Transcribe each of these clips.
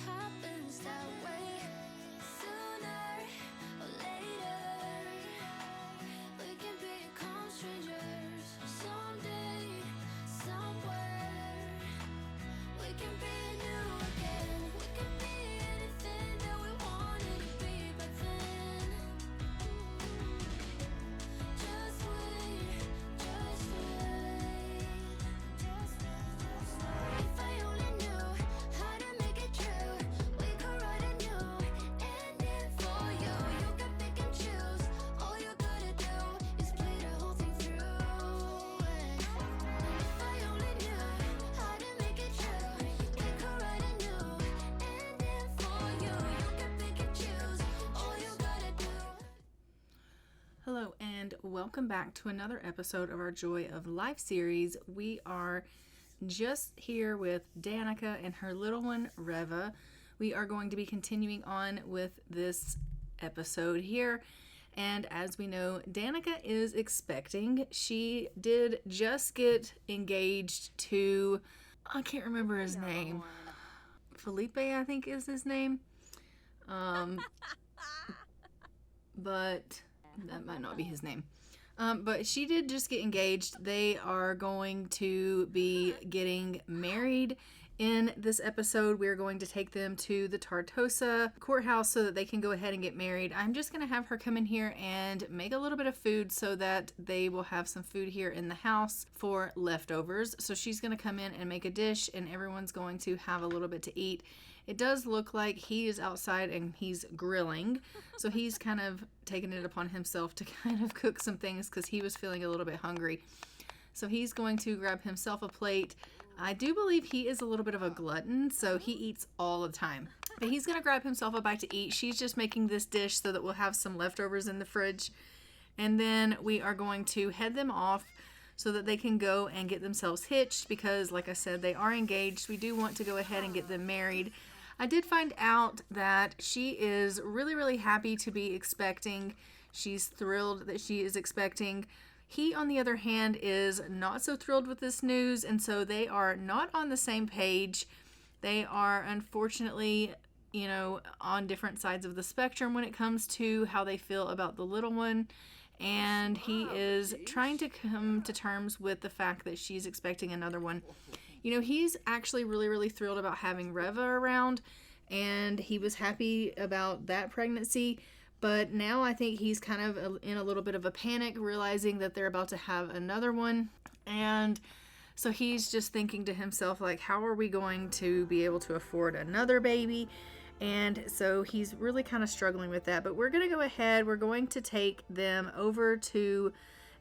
happens that way. Sooner or later, we can become strangers. Someday, somewhere, we can be new again. We can be anything that we wanted to be back then. Just wait, just wait, just wait. If I only knew how to make it true, we could write a new ending for you. You can pick and choose. All you gotta do is play the whole thing through. And if I only knew how to make it true, we could write a new ending for you. You can pick and choose. All you gotta do. Hello and welcome back to another episode of our Joy of Life series. We are just here with Danika and her little one, Revuhh. We are going to be continuing on with this episode here. And as we know, Danika is expecting. She did just get engaged to, I can't remember his name. Felipe, I think is his name. But that might not be his name. But she did just get engaged. They are going to be getting married in this episode. We're going to take them to the Tartosa courthouse so that they can go ahead and get married. I'm just going to have her come in here and make a little bit of food so that they will have some food here in the house for leftovers. So she's going to come in and make a dish and everyone's going to have a little bit to eat. It does look like he is outside and he's grilling. So he's kind of taken it upon himself to kind of cook some things because he was feeling a little bit hungry. So he's going to grab himself a plate. I do believe he is a little bit of a glutton, so he eats all the time. But he's going to grab himself a bite to eat. She's just making this dish so that we'll have some leftovers in the fridge. And then we are going to head them off so that they can go and get themselves hitched because, like I said, they are engaged. We do want to go ahead and get them married. I did find out that she is really, really happy to be expecting. She's thrilled that she is expecting. He, on the other hand, is not so thrilled with this news, and so they are not on the same page. They are, unfortunately, on different sides of the spectrum when it comes to how they feel about the little one. And he is trying to come to terms with the fact that she's expecting another one. He's actually really, really thrilled about having Revuhh around, and he was happy about that pregnancy. But now I think he's kind of in a little bit of a panic, realizing that they're about to have another one. And so he's just thinking to himself, like, how are we going to be able to afford another baby? And so he's really kind of struggling with that. But we're going to go ahead. We're going to take them over to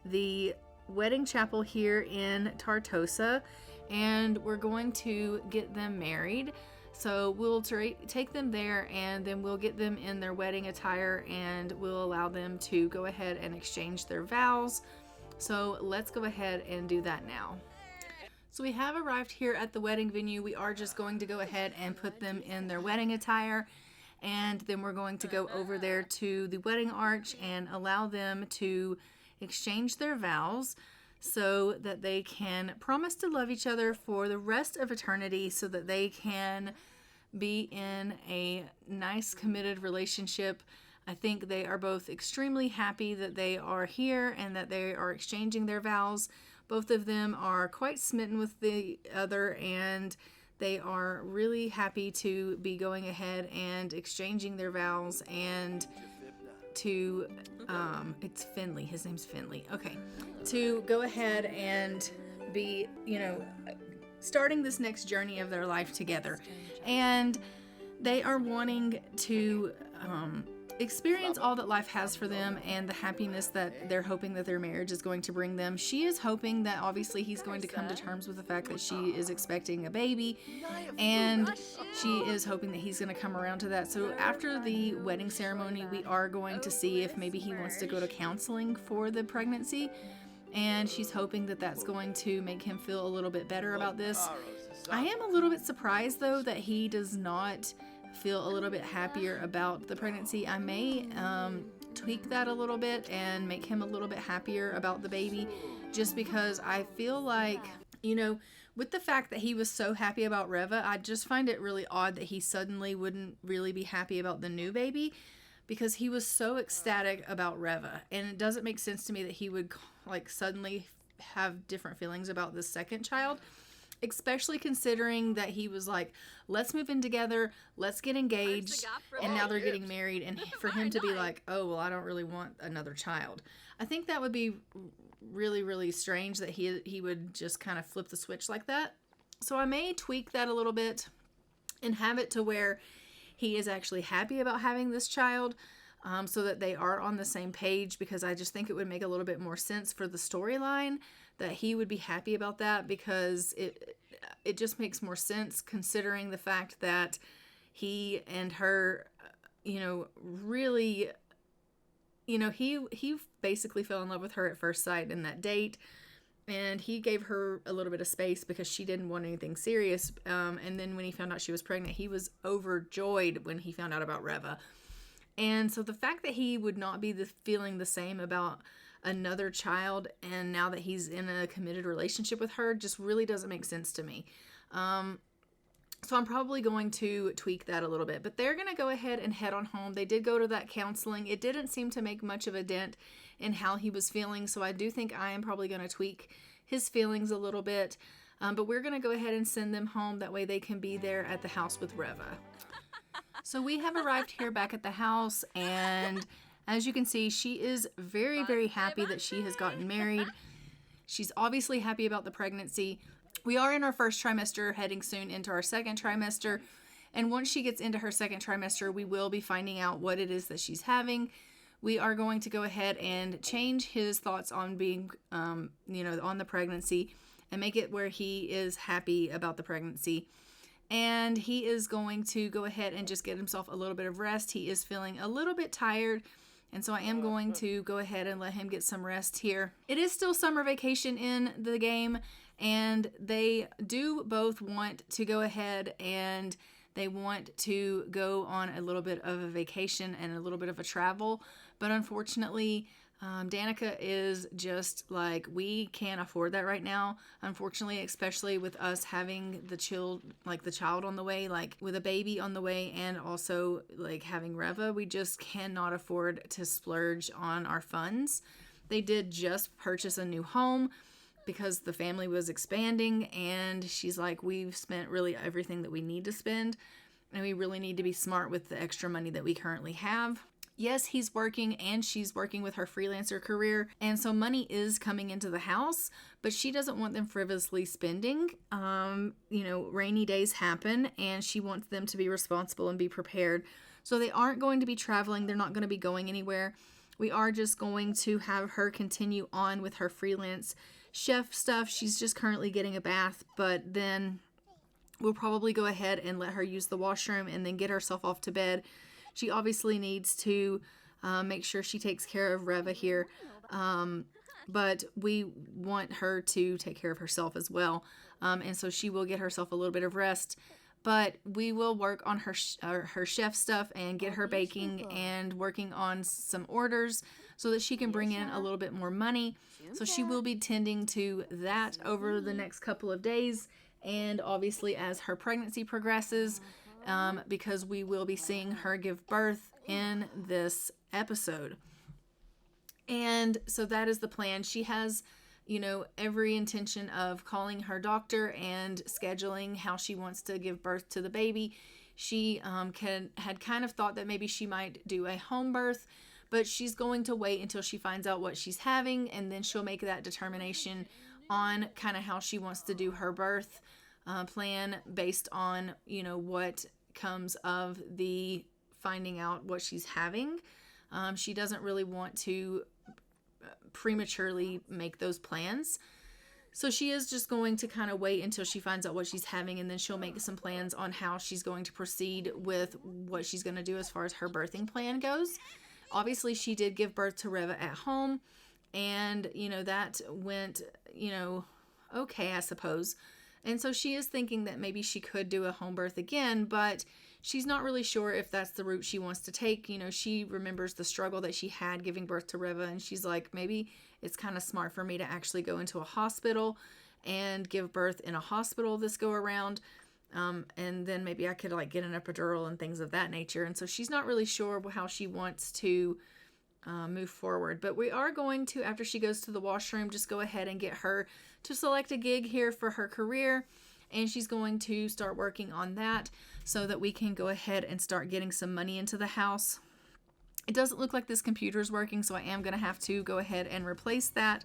the wedding chapel here in Tartosa, and we're going to get them married. So we'll take them there, and then we'll get them in their wedding attire, and we'll allow them to go ahead and exchange their vows. So let's go ahead and do that now. So we have arrived here at the wedding venue. We are just going to go ahead and put them in their wedding attire, and then we're going to go over there to the wedding arch and allow them to exchange their vows so that they can promise to love each other for the rest of eternity, so that they can be in a nice, committed relationship. I think they are both extremely happy that they are here and that they are exchanging their vows. Both of them are quite smitten with the other, and they are really happy to be going ahead and exchanging their vows and to, it's Finley, his name's Finley, okay, to go ahead and be, starting this next journey of their life together. And they are wanting to experience all that life has for them and the happiness that they're hoping that their marriage is going to bring them. She is hoping that obviously he's going to come to terms with the fact that she is expecting a baby, and she is hoping that he's going to come around to that. So after the wedding ceremony, we are going to see if maybe he wants to go to counseling for the pregnancy, and she's hoping that that's going to make him feel a little bit better about this. I am a little bit surprised though that he does not feel a little bit happier about the pregnancy. I may tweak that a little bit and make him a little bit happier about the baby, just because I feel like, with the fact that he was so happy about Revuhh, I just find it really odd that he suddenly wouldn't really be happy about the new baby, because he was so ecstatic about Revuhh. And it doesn't make sense to me that he would like suddenly have different feelings about the second child, especially considering that he was like, let's move in together, let's get engaged, and now they're getting married, and for him to be like, oh, well, I don't really want another child. I think that would be really, really strange that he would just kind of flip the switch like that. So I may tweak that a little bit and have it to where he is actually happy about having this child, so that they are on the same page, because I just think it would make a little bit more sense for the storyline that he would be happy about that, because it just makes more sense considering the fact that he and her, really, he basically fell in love with her at first sight in that date, and he gave her a little bit of space because she didn't want anything serious, and then when he found out she was pregnant, he was overjoyed when he found out about Revuhh. And so the fact that he would not be feeling the same about another child, and now that he's in a committed relationship with her, just really doesn't make sense to me. So I'm probably going to tweak that a little bit. But they're going to go ahead and head on home. They did go to that counseling. It didn't seem to make much of a dent in how he was feeling. So I do think I am probably going to tweak his feelings a little bit. But we're going to go ahead and send them home. That way they can be there at the house with Revuhh. So we have arrived here back at the house. And as you can see, she is very, very happy that she has gotten married. She's obviously happy about the pregnancy. We are in our first trimester, heading soon into our second trimester. And once she gets into her second trimester, we will be finding out what it is that she's having. We are going to go ahead and change his thoughts on being, on the pregnancy, and make it where he is happy about the pregnancy. And he is going to go ahead and just get himself a little bit of rest. He is feeling a little bit tired. And so I am going to go ahead and let him get some rest here. It is still summer vacation in the game, and they do both want to go ahead and they want to go on a little bit of a vacation and a little bit of a travel. But unfortunately, Danika is just like, we can't afford that right now. Unfortunately, especially with us having the child on the way, like with a baby on the way, and also like having Revuhh, we just cannot afford to splurge on our funds. They did just purchase a new home because the family was expanding, and she's like, we've spent really everything that we need to spend, and we really need to be smart with the extra money that we currently have. Yes, he's working and she's working with her freelancer career, and so money is coming into the house, but she doesn't want them frivolously spending. Rainy days happen, and she wants them to be responsible and be prepared. So they aren't going to be traveling. They're not going to be going anywhere. We are just going to have her continue on with her freelance chef stuff. She's just currently getting a bath, but then we'll probably go ahead and let her use the washroom and then get herself off to bed. She obviously needs to make sure she takes care of Revuhh here, but we want her to take care of herself as well, and so she will get herself a little bit of rest. But we will work on her chef stuff and get her baking and working on some orders so that she can bring in a little bit more money. So she will be tending to that over the next couple of days, and obviously as her pregnancy progresses, because we will be seeing her give birth in this episode. And so that is the plan. She has, every intention of calling her doctor and scheduling how she wants to give birth to the baby. She had kind of thought that maybe she might do a home birth, but she's going to wait until she finds out what she's having, and then she'll make that determination on kind of how she wants to do her birth plan based on, what comes of the finding out what she's having. She doesn't really want to prematurely make those plans. So she is just going to kind of wait until she finds out what she's having, and then she'll make some plans on how she's going to proceed with what she's going to do as far as her birthing plan goes. Obviously, she did give birth to Revuhh at home, and, that went, okay, I suppose. And so she is thinking that maybe she could do a home birth again, but she's not really sure if that's the route she wants to take. She remembers the struggle that she had giving birth to Revuhh, and she's like, maybe it's kind of smart for me to actually go into a hospital and give birth in a hospital this go around. And then maybe I could like get an epidural and things of that nature. And so she's not really sure how she wants to move forward. But we are going to, after she goes to the washroom, just go ahead and get her to select a gig here for her career. And she's going to start working on that so that we can go ahead and start getting some money into the house. It doesn't look like this computer is working, so I am going to have to go ahead and replace that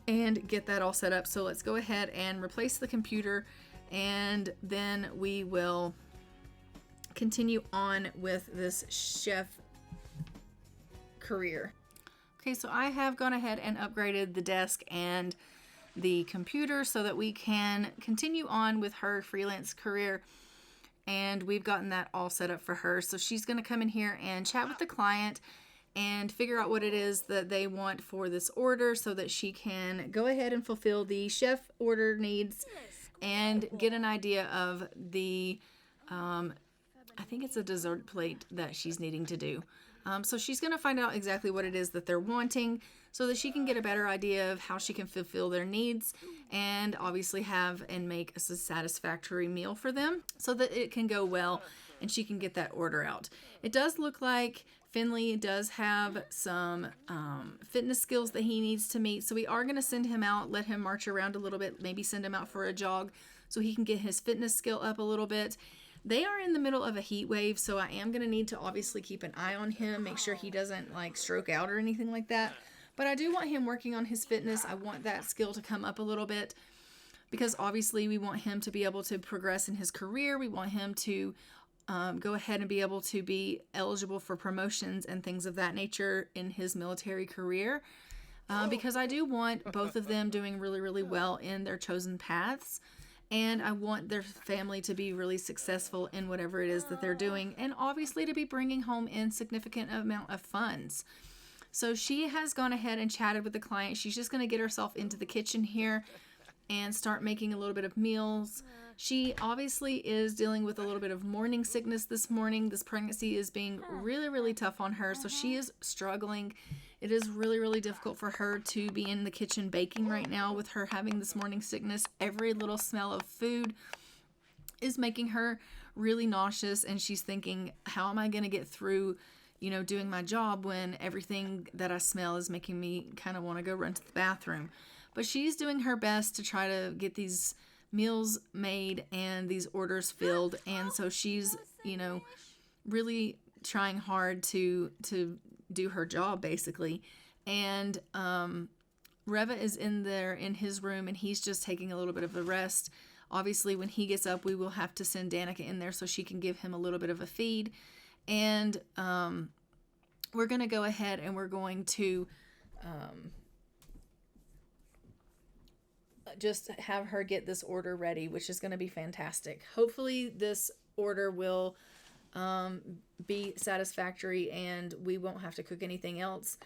and get that all set up. So let's go ahead and replace the computer, and then we will continue on with this chef career. Okay, so I have gone ahead and upgraded the desk and the computer so that we can continue on with her freelance career, and we've gotten that all set up for her. So she's going to come in here and chat with the client and figure out what it is that they want for this order so that she can go ahead and fulfill the chef order needs and get an idea of the I think it's a dessert plate that she's needing to do. So she's going to find out exactly what it is that they're wanting so that she can get a better idea of how she can fulfill their needs and obviously have and make a satisfactory meal for them so that it can go well and she can get that order out. It does look like Finley does have some fitness skills that he needs to meet. So we are going to send him out, let him march around a little bit, maybe send him out for a jog so he can get his fitness skill up a little bit. They are in the middle of a heat wave, so I am going to need to obviously keep an eye on him, make sure he doesn't like stroke out or anything like that. But I do want him working on his fitness. I want that skill to come up a little bit because obviously we want him to be able to progress in his career. We want him to go ahead and be able to be eligible for promotions and things of that nature in his military career. Because I do want both of them doing really, really well in their chosen paths. And I want their family to be really successful in whatever it is that they're doing. And obviously to be bringing home in significant amount of funds. So she has gone ahead and chatted with the client. She's just going to get herself into the kitchen here and start making a little bit of meals. She obviously is dealing with a little bit of morning sickness this morning. This pregnancy is being really, really tough on her. So she is struggling. It is really, really difficult for her to be in the kitchen baking right now with her having this morning sickness. Every little smell of food is making her really nauseous, and she's thinking, how am I going to get through, doing my job when everything that I smell is making me kind of want to go run to the bathroom. But she's doing her best to try to get these meals made and these orders filled, and so she's, really trying hard to do her job basically. And Revuhh is in there in his room, and he's just taking a little bit of a rest. Obviously when he gets up, we will have to send Danika in there so she can give him a little bit of a feed. And we're going to go ahead and we're going to just have her get this order ready, which is going to be fantastic. Hopefully this order will be satisfactory and we won't have to cook anything else.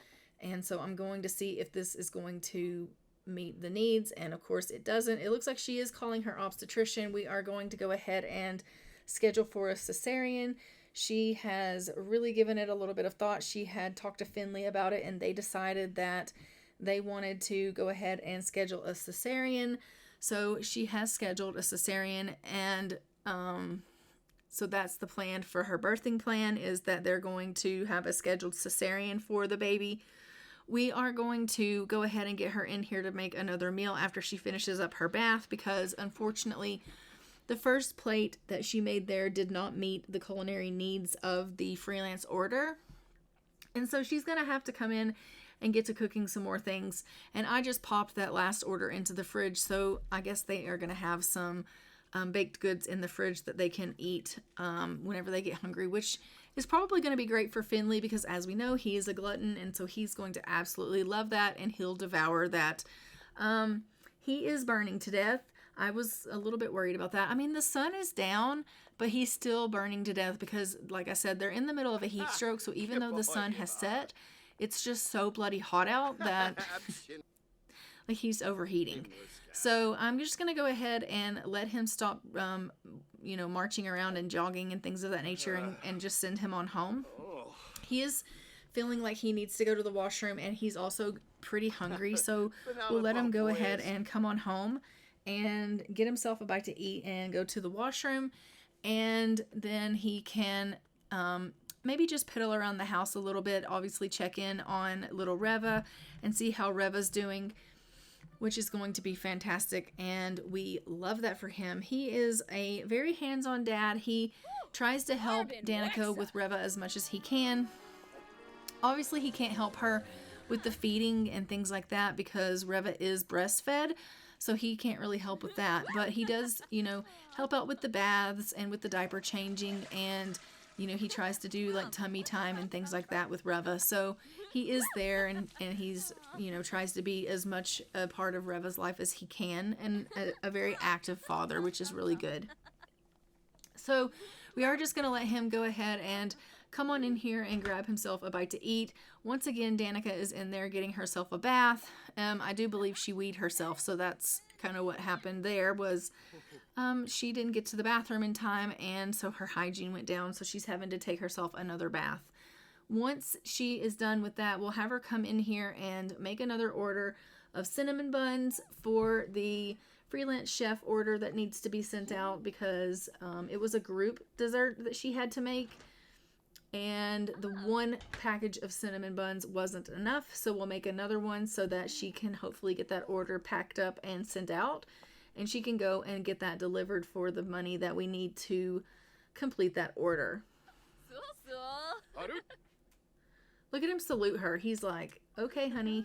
And so I'm going to see if this is going to meet the needs, and of course it doesn't. It looks like she is calling her obstetrician. We are going to go ahead and schedule for a cesarean. She has really given it a little bit of thought. She had talked to Finley about it, and they decided that they wanted to go ahead and schedule a cesarean. So she has scheduled a cesarean, and so that's the plan for her birthing plan, is that they're going to have a scheduled cesarean for the baby. We are going to go ahead and get her in here to make another meal after she finishes up her bath, because unfortunately the first plate that she made there did not meet the culinary needs of the freelance order. And so she's going to have to come in and get to cooking some more things. And I just popped that last order into the fridge, so I guess they are going to have some baked goods in the fridge that they can eat whenever they get hungry, which is probably going to be great for Finley because, as we know, he is a glutton, and so he's going to absolutely love that, and he'll devour that. He is burning to death. I was a little bit worried about that. I mean, the sun is down, but he's still burning to death because, like I said, they're in the middle of a heat stroke, so even though the sun has set, it's just so bloody hot out that like he's overheating. So I'm just going to go ahead and let him stop, marching around and jogging and things of that nature, and just send him on home. He is feeling like he needs to go to the washroom, and he's also pretty hungry, so we'll let him go ahead and come on home and get himself a bite to eat and go to the washroom, and then he can maybe just piddle around the house a little bit, obviously check in on little Revuhh and see how Revuh's doing, which is going to be fantastic, and we love that for him. He is a very hands-on dad. He tries to help Danika with Revuhh as much as he can. Obviously, he can't help her with the feeding and things like that because Revuhh is breastfed, so he can't really help with that. But he does, help out with the baths and with the diaper changing, and, he tries to do like tummy time and things like that with Revuhh. So he is there, and he's, tries to be as much a part of Revuh's life as he can, and a very active father, which is really good. So we are just going to let him go ahead and come on in here and grab himself a bite to eat. Once again, Danika is in there getting herself a bath. I do believe she weed herself, so that's kind of what happened there was she didn't get to the bathroom in time, and so her hygiene went down, so she's having to take herself another bath. Once she is done with that, we'll have her come in here and make another order of cinnamon buns for the freelance chef order that needs to be sent out because it was a group dessert that she had to make, and the one package of cinnamon buns wasn't enough, so we'll make another one so that she can hopefully get that order packed up and sent out, and she can go and get that delivered for the money that we need to complete that order. Look at him salute her. He's like, okay, honey.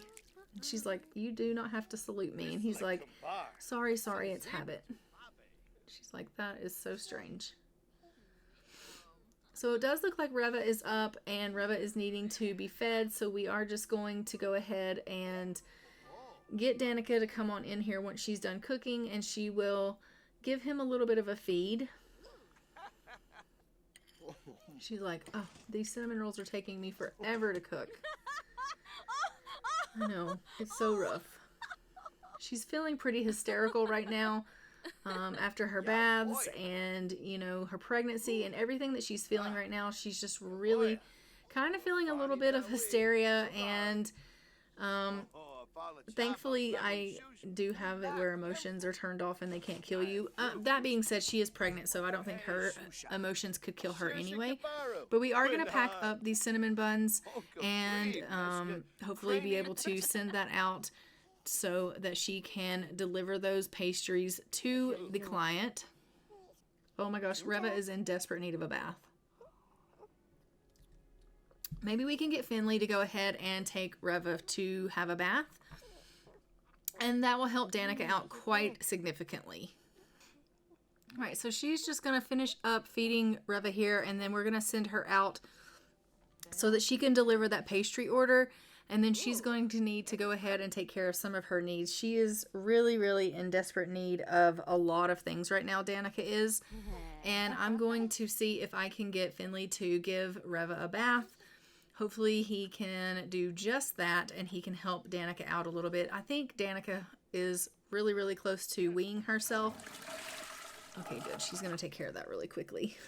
And she's like, you do not have to salute me. And he's like, sorry, it's habit. She's like, that is so strange. So it does look like Revuhh is up and Revuhh is needing to be fed. So we are just going to go ahead and get Danika to come on in here once she's done cooking, and she will give him a little bit of a feed. She's like, oh, these cinnamon rolls are taking me forever to cook. I know, it's so rough. She's feeling pretty hysterical right now after her baths and, her pregnancy and everything that she's feeling right now. She's just really kind of feeling a little bit of hysteria, and thankfully I do have it where emotions are turned off and they can't kill you. That being said, she is pregnant, so I don't think her emotions could kill her anyway. But we are going to pack up these cinnamon buns and hopefully be able to send that out so that she can deliver those pastries to the client. Oh my gosh, Revuhh is in desperate need of a bath. Maybe we can get Finley to go ahead and take Revuhh to have a bath, and that will help Danika out quite significantly. All right, so she's just going to finish up feeding Revuhh here, and then we're going to send her out so that she can deliver that pastry order, and then she's going to need to go ahead and take care of some of her needs. She is really, really in desperate need of a lot of things right now, Danika is, and I'm going to see if I can get Finley to give Revuhh a bath. Hopefully he can do just that, and he can help Danika out a little bit. I think Danika is really, really close to weeing herself. Okay, good. She's going to take care of that really quickly.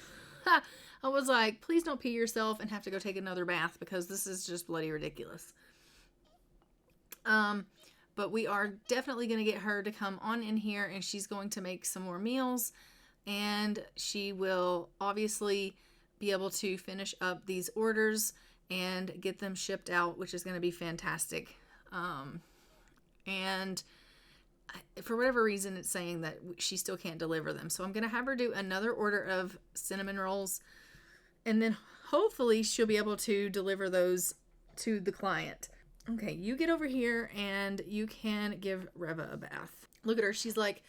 I was like, please don't pee yourself and have to go take another bath because this is just bloody ridiculous. But we are definitely going to get her to come on in here, and she's going to make some more meals, and she will obviously be able to finish up these orders and get them shipped out, which is going to be fantastic. And for whatever reason, it's saying that she still can't deliver them. So I'm going to have her do another order of cinnamon rolls, and then hopefully she'll be able to deliver those to the client. Okay, you get over here and you can give Revuhh a bath. Look at her. She's like,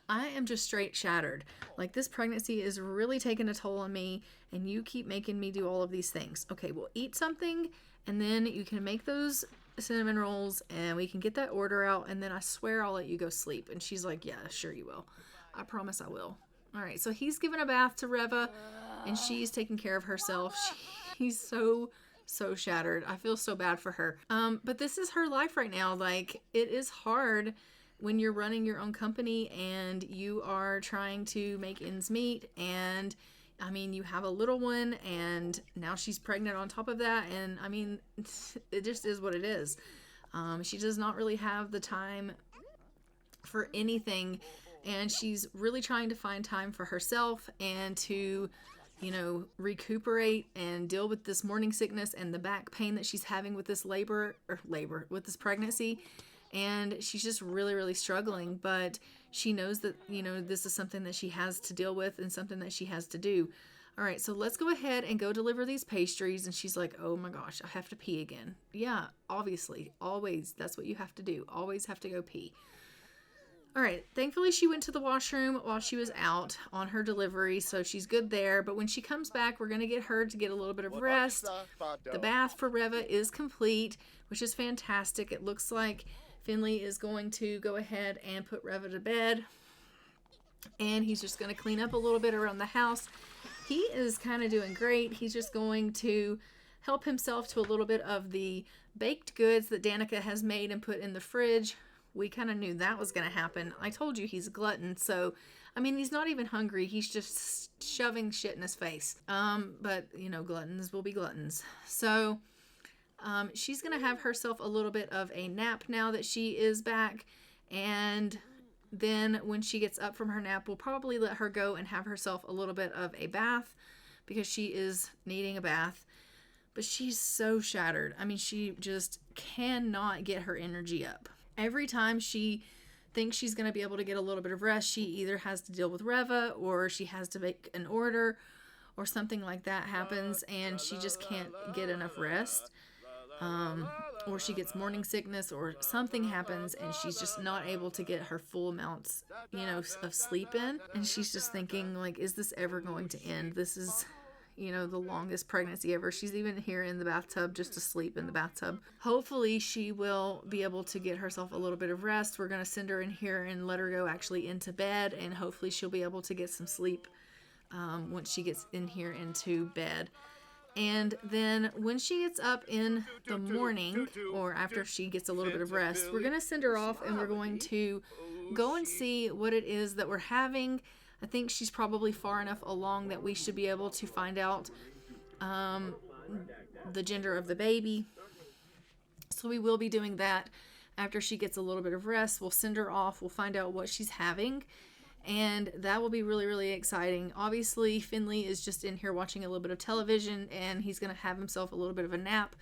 I am just straight shattered. Like, this pregnancy is really taking a toll on me, and you keep making me do all of these things. Okay, well, eat something, and then you can make those cinnamon rolls, and we can get that order out, and then I swear I'll let you go sleep. And she's like, yeah, sure you will. I promise I will. All right, so he's given a bath to Revuhh, and she's taking care of herself. She's so shattered. I feel so bad for her. But this is her life right now. Like, it is hard when you're running your own company and you are trying to make ends meet, and I mean, you have a little one and now she's pregnant on top of that, and I mean, it just is what it is. She does not really have the time for anything, and she's really trying to find time for herself and to, recuperate and deal with this morning sickness and the back pain that she's having with this with this pregnancy. And she's just really, really struggling, but she knows that, this is something that she has to deal with and something that she has to do. All right, so let's go ahead and go deliver these pastries. And she's like, oh my gosh, I have to pee again. Yeah, obviously, always, that's what you have to do. Always have to go pee. All right, thankfully she went to the washroom while she was out on her delivery, so she's good there. But when she comes back, we're going to get her to get a little bit of rest. The bath for Revuhh is complete, which is fantastic. It looks like Finley is going to go ahead and put Revuhh to bed, and he's just going to clean up a little bit around the house. He is kind of doing great. He's just going to help himself to a little bit of the baked goods that Danika has made and put in the fridge. We kind of knew that was going to happen. I told you he's a glutton, so he's not even hungry. He's just shoving shit in his face. But gluttons will be gluttons. So she's going to have herself a little bit of a nap now that she is back. And then when she gets up from her nap, we'll probably let her go and have herself a little bit of a bath because she is needing a bath. But she's so shattered. She just cannot get her energy up. Every time she thinks she's going to be able to get a little bit of rest, she either has to deal with Revuhh or she has to make an order or something like that happens, and she just can't get enough rest. Or she gets morning sickness or something happens and she's just not able to get her full amounts, of sleep in. And she's just thinking, like, is this ever going to end? This is, the longest pregnancy ever. She's even here in the bathtub, just asleep in the bathtub. Hopefully she will be able to get herself a little bit of rest. We're going to send her in here and let her go actually into bed, and hopefully she'll be able to get some sleep once she gets in here into bed. And then when she gets up in the morning, or after she gets a little bit of rest, we're going to send her off and we're going to go and see what it is that we're having. I think she's probably far enough along that we should be able to find out the gender of the baby. So we will be doing that after she gets a little bit of rest. We'll send her off. We'll find out what she's having. And that will be really, really exciting. Obviously, Finley is just in here watching a little bit of television, and he's going to have himself a little bit of a nap.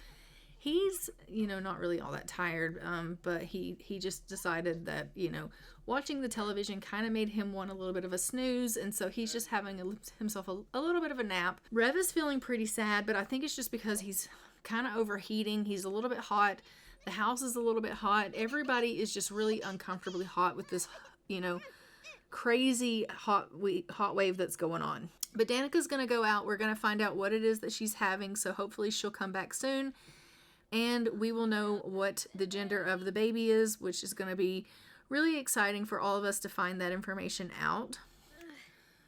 He's, not really all that tired, but he just decided that, watching the television kind of made him want a little bit of a snooze, and so he's just having himself a little bit of a nap. Rev is feeling pretty sad, but I think it's just because he's kind of overheating. He's a little bit hot. The house is a little bit hot. Everybody is just really uncomfortably hot with this, crazy hot wave that's going on. But Danika's going to go out. We're going to find out what it is that she's having, so hopefully she'll come back soon, and we will know what the gender of the baby is, which is going to be really exciting for all of us to find that information out.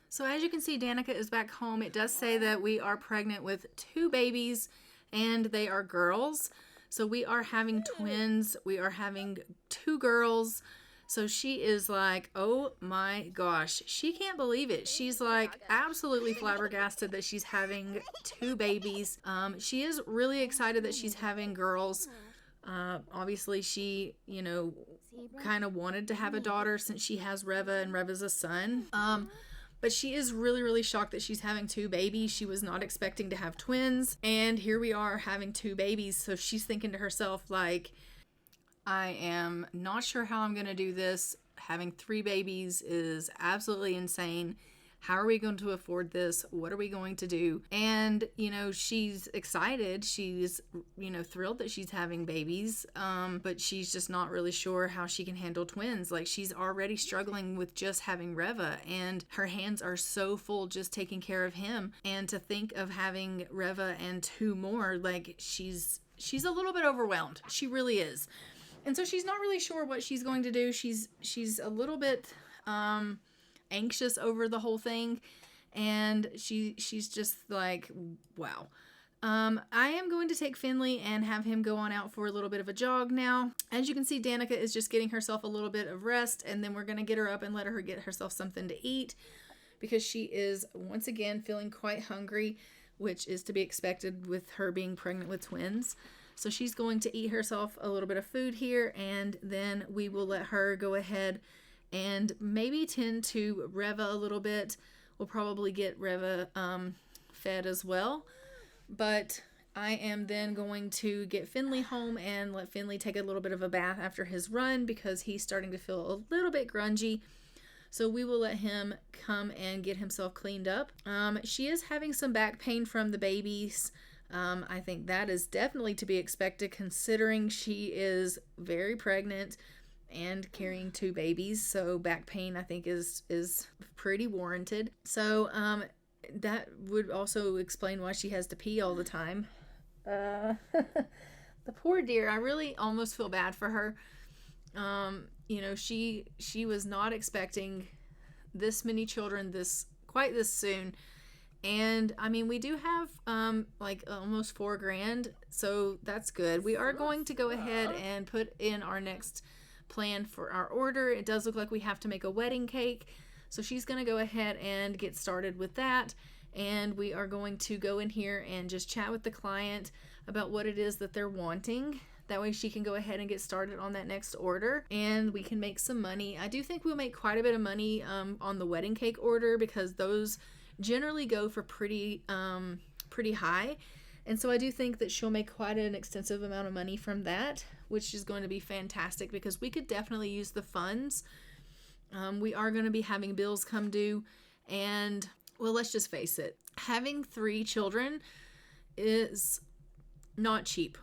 So as you can see, Danika is back home. It does say that we are pregnant with 2 babies, and they are girls. So we are having twins. We are having 2 girls. So she is like, oh my gosh, she can't believe it. She's like absolutely flabbergasted that she's having 2 babies. She is really excited that she's having girls. Obviously she, kind of wanted to have a daughter since she has Revuhh, and Revuhh's a son. But she is really, really shocked that she's having 2 babies. She was not expecting to have twins, and here we are having 2 babies. So she's thinking to herself, like, I am not sure how I'm going to do this. Having 3 babies is absolutely insane. How are we going to afford this? What are we going to do? And, she's excited. She's, thrilled that she's having babies. But she's just not really sure how she can handle twins. Like, she's already struggling with just having Revuhh, and her hands are so full just taking care of him. And to think of having Revuhh and 2 more, like, she's a little bit overwhelmed. She really is. And so she's not really sure what she's going to do. She's a little bit anxious over the whole thing, and she's just like, wow. I am going to take Finley and have him go on out for a little bit of a jog now. As you can see, Danika is just getting herself a little bit of rest, and then we're going to get her up and let her get herself something to eat because she is once again feeling quite hungry, which is to be expected with her being pregnant with twins. So she's going to eat herself a little bit of food here, and then we will let her go ahead and maybe tend to Revuhh a little bit. We'll probably get Revuhh fed as well. But I am then going to get Finley home and let Finley take a little bit of a bath after his run because he's starting to feel a little bit grungy. So we will let him come and get himself cleaned up. She is having some back pain from the babies. I think that is definitely to be expected considering she is very pregnant and carrying 2 babies. So back pain I think is pretty warranted. So that would also explain why she has to pee all the time. The poor dear, I really almost feel bad for her. You know, she was not expecting this many children quite this soon. And I mean, we do have like almost $4,000, so that's good. We are going to go ahead and put in our next plan for our order. It does look like we have to make a wedding cake, so she's going to go ahead and get started with that. And we are going to go in here and just chat with the client about what it is that they're wanting. That way she can go ahead and get started on that next order and we can make some money. I do think we'll make quite a bit of money on the wedding cake order because those generally go for pretty high. And so I do think that she'll make quite an extensive amount of money from that, which is going to be fantastic because we could definitely use the funds. We are going to be having bills come due, and well, let's just face it, having 3 children is not cheap.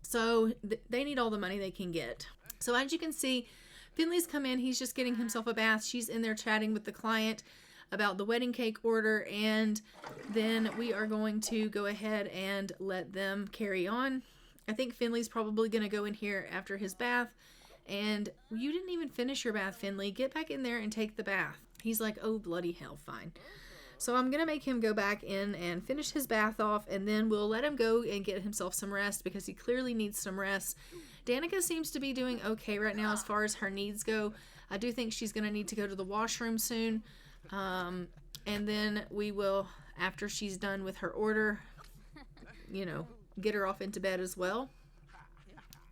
So they need all the money they can get. So as you can see, Finley's come in, he's just getting himself a bath. She's in there chatting with the client about the wedding cake order, and then we are going to go ahead and let them carry on. I think Finley's probably going to go in here after his bath, and you didn't even finish your bath, Finley. Get back in there and take the bath. He's like, oh, bloody hell, fine. So I'm going to make him go back in and finish his bath off, and then we'll let him go and get himself some rest because he clearly needs some rest. Danika seems to be doing okay right now as far as her needs go. I do think she's going to need to go to the washroom soon. And then we will, after she's done with her order, you know, get her off into bed as well.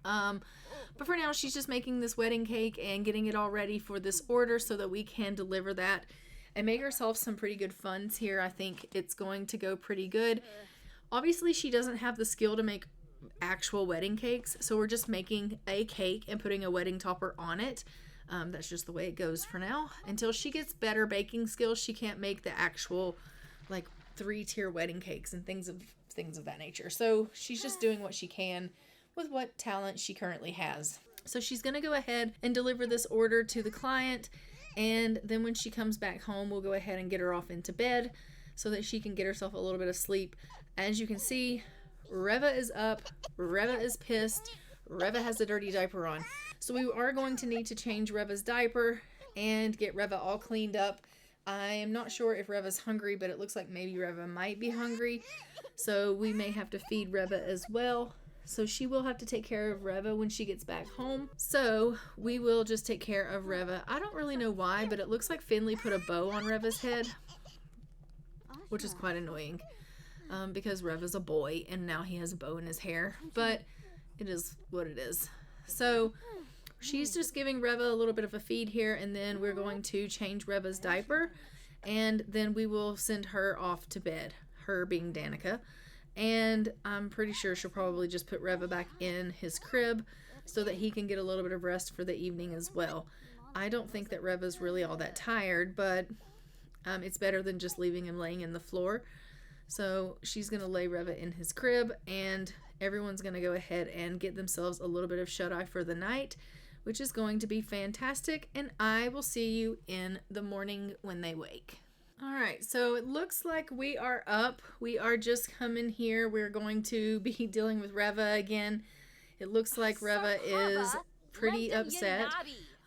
But for now, she's just making this wedding cake and getting it all ready for this order so that we can deliver that and make ourselves some pretty good funds here. I think it's going to go pretty good. Obviously, she doesn't have the skill to make actual wedding cakes, so we're just making a cake and putting a wedding topper on it. That's just the way it goes for now. Until she gets better baking skills, she can't make the actual like 3-tier wedding cakes and things of that nature. So she's just doing what she can with what talent she currently has. So she's going to go ahead and deliver this order to the client, and then when she comes back home, we'll go ahead and get her off into bed so that she can get herself a little bit of sleep. As you can see, Revuhh is up, Revuhh is pissed, Revuhh has a dirty diaper on. So we are going to need to change Revuh's diaper and get Revuhh all cleaned up. I am not sure if Revuh's hungry, but it looks like maybe Revuhh might be hungry. So we may have to feed Revuhh as well. So she will have to take care of Revuhh when she gets back home. So we will just take care of Revuhh. I don't really know why, but it looks like Finley put a bow on Revuh's head, which is quite annoying because Revuh's a boy and now he has a bow in his hair. But it is what it is. So she's just giving Revuhh a little bit of a feed here, and then we're going to change Revuh's diaper, and then we will send her off to bed, her being Danika. And I'm pretty sure she'll probably just put Revuhh back in his crib so that he can get a little bit of rest for the evening as well. I don't think that Revuh's really all that tired, but it's better than just leaving him laying in the floor. So she's going to lay Revuhh in his crib, and everyone's going to go ahead and get themselves a little bit of shut-eye for the night, which is going to be fantastic, and I will see you in the morning when they wake. Alright, so it looks like we are up. We are just coming here. We're going to be dealing with Revuhh again. It looks like Revuhh is pretty upset.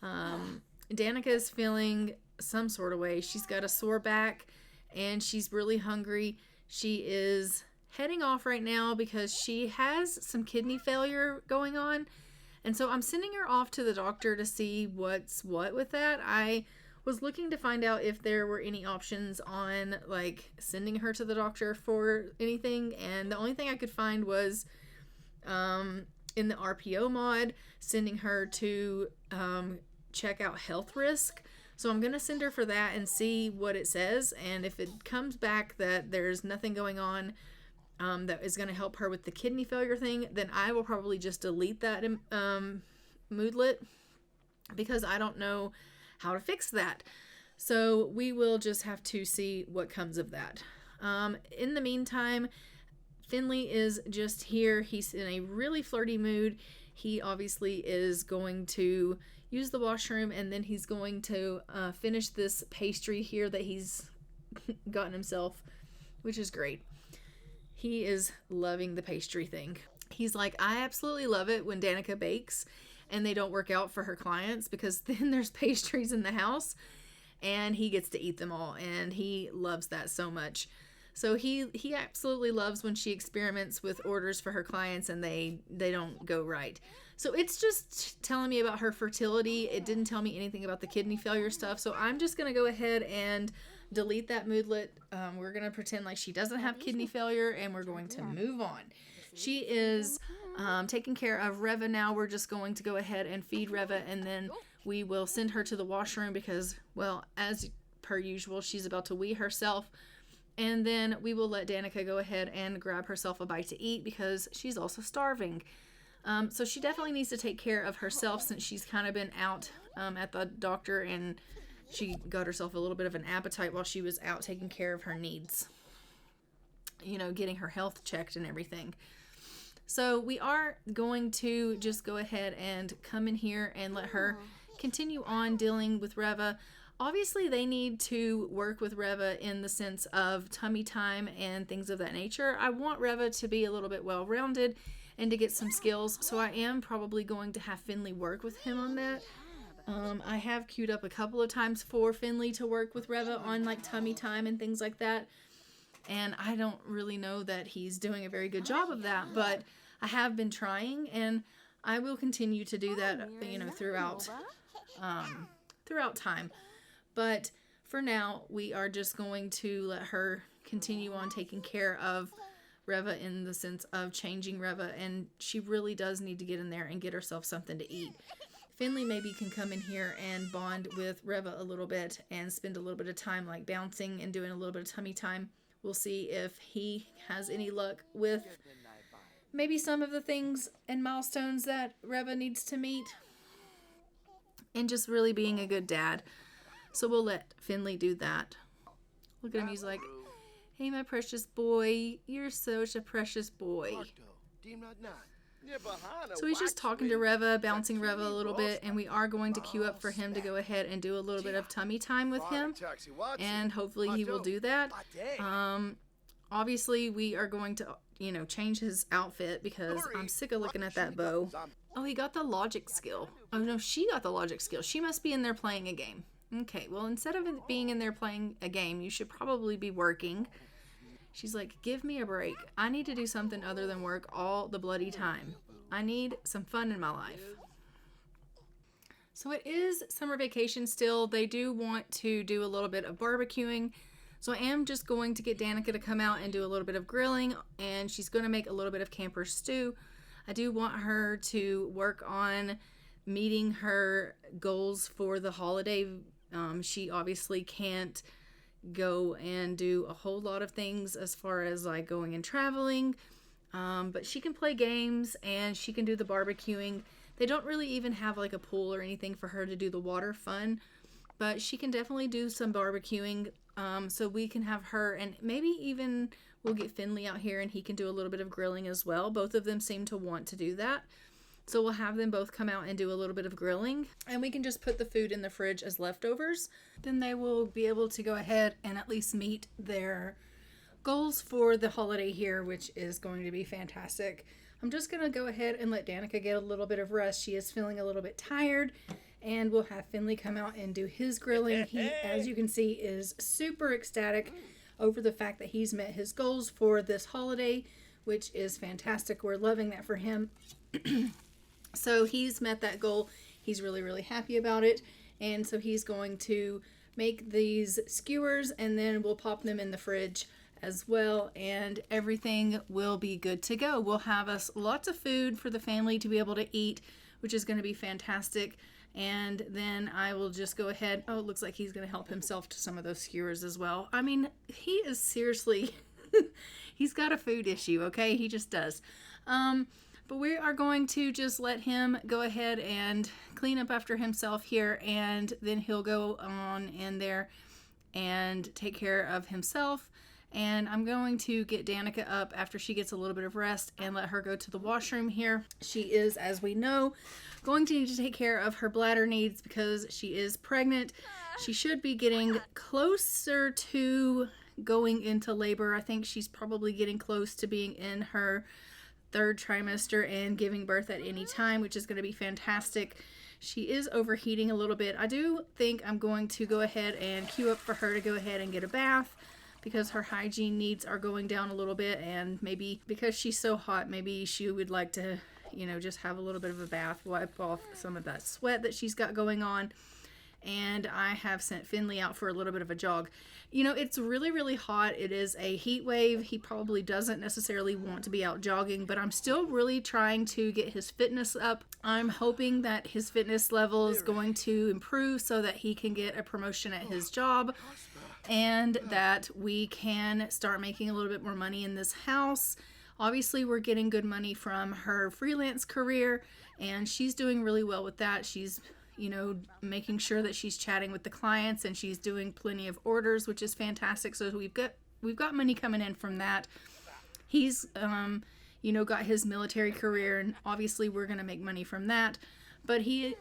Danika is feeling some sort of way. She's got a sore back, and she's really hungry. She is heading off right now because she has some kidney failure going on. And so I'm sending her off to the doctor to see what's what with that. I was looking to find out if there were any options on like sending her to the doctor for anything, and the only thing I could find was in the RPO mod, sending her to check out health risk. So I'm going to send her for that and see what it says. And if it comes back that there's nothing going on that is going to help her with the kidney failure thing, then I will probably just delete that moodlet, because I don't know how to fix that. So we will just have to see what comes of that. In the meantime, Finley is just here. He's in a really flirty mood. He obviously is going to use the washroom, and then he's going to finish this pastry here that he's gotten himself, which is great. He is loving the pastry thing. He's like, I absolutely love it when Danika bakes and they don't work out for her clients, because then there's pastries in the house and he gets to eat them all, and he loves that so much. So he absolutely loves when she experiments with orders for her clients and they don't go right. So it's just telling me about her fertility. It didn't tell me anything about the kidney failure stuff. So I'm just going to go ahead and delete that moodlet. We're going to pretend like she doesn't have kidney failure, and we're going to move on. She is taking care of Revuhh now. We're just going to go ahead and feed Revuhh, and then we will send her to the washroom because, well, as per usual, she's about to wee herself. And then we will let Danika go ahead and grab herself a bite to eat because she's also starving. So she definitely needs to take care of herself since she's kind of been out at the doctor, and she got herself a little bit of an appetite while she was out taking care of her needs. You know, getting her health checked and everything. So we are going to just go ahead and come in here and let her continue on dealing with Revuhh. Obviously, they need to work with Revuhh in the sense of tummy time and things of that nature. I want Revuhh to be a little bit well-rounded and to get some skills, so I am probably going to have Finley work with him on that. I have queued up a couple of times for Finley to work with Revuhh on like tummy time and things like that, and I don't really know that he's doing a very good job of that, but I have been trying, and I will continue to do that, you know, throughout time. But for now, we are just going to let her continue on taking care of Revuhh in the sense of changing Revuhh, and she really does need to get in there and get herself something to eat. Finley maybe can come in here and bond with Revuhh a little bit and spend a little bit of time like bouncing and doing a little bit of tummy time. We'll see if he has any luck with maybe some of the things and milestones that Revuhh needs to meet, and just really being a good dad. So we'll let Finley do that. Look at him, he's like, hey, my precious boy, you're such a precious boy. So he's just talking to Revuhh, bouncing Revuhh a little bit, and we are going to queue up for him to go ahead and do a little bit of tummy time with him, and hopefully he will do that. Obviously, we are going to, you know, change his outfit because I'm sick of looking at that bow. Oh, he got the logic skill. Oh, no, she got the logic skill. She must be in there playing a game. Okay, well, instead of being in there playing a game, you should probably be working. She's like, give me a break. I need to do something other than work all the bloody time. I need some fun in my life. So it is summer vacation still. They do want to do a little bit of barbecuing. So I am just going to get Danika to come out and do a little bit of grilling, and she's going to make a little bit of camper stew. I do want her to work on meeting her goals for the holiday. She obviously can't go and do a whole lot of things as far as like going and traveling, but she can play games and she can do the barbecuing. They don't really even have like a pool or anything for her to do the water fun, but she can definitely do some barbecuing. So we can have her, and maybe even we'll get Finley out here and he can do a little bit of grilling as well. Both of them seem to want to do that. So we'll have them both come out and do a little bit of grilling, and we can just put the food in the fridge as leftovers. Then they will be able to go ahead and at least meet their goals for the holiday here, which is going to be fantastic. I'm just going to go ahead and let Danika get a little bit of rest. She is feeling a little bit tired, and we'll have Finley come out and do his grilling. He, as you can see, is super ecstatic over the fact that he's met his goals for this holiday, which is fantastic. We're loving that for him. So he's met that goal. He's really, really happy about it. And so he's going to make these skewers, and then we'll pop them in the fridge as well, and everything will be good to go. We'll have us lots of food for the family to be able to eat, which is going to be fantastic. And then I will just go ahead. Oh, it looks like he's going to help himself to some of those skewers as well. I mean, he is seriously, he's got a food issue, okay? He just does. But we are going to just let him go ahead and clean up after himself here, and then he'll go on in there and take care of himself. And I'm going to get Danika up after she gets a little bit of rest and let her go to the washroom here. She is, as we know, going to need to take care of her bladder needs because she is pregnant. She should be getting closer to going into labor. I think she's probably getting close to being in her third trimester and giving birth at any time, which is going to be fantastic. She is overheating a little bit. I do think I'm going to go ahead and queue up for her to go ahead and get a bath because her hygiene needs are going down a little bit, and maybe because she's so hot, maybe she would like to, you know, just have a little bit of a bath, wipe off some of that sweat that she's got going on. And I have sent Finley out for a little bit of a jog. You know, it's really, really hot. It is a heat wave. He probably doesn't necessarily want to be out jogging, but I'm still really trying to get his fitness up. I'm hoping that his fitness level is going to improve so that he can get a promotion at his job and that we can start making a little bit more money in this house. Obviously, we're getting good money from her freelance career, and she's doing really well with that. She's, you know, making sure that she's chatting with the clients, and she's doing plenty of orders, which is fantastic. So we've got money coming in from that. He's, you know, got his military career, and obviously we're going to make money from that. But he,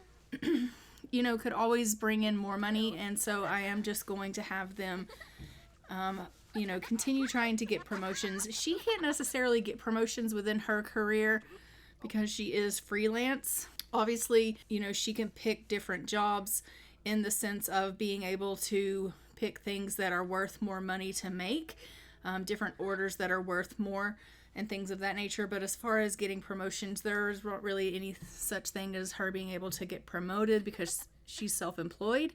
you know, could always bring in more money, and so I am just going to have them, you know, continue trying to get promotions. She can't necessarily get promotions within her career because she is freelance. Obviously, you know, she can pick different jobs in the sense of being able to pick things that are worth more money to make, different orders that are worth more and things of that nature. But as far as getting promotions, there's not really any such thing as her being able to get promoted because she's self-employed.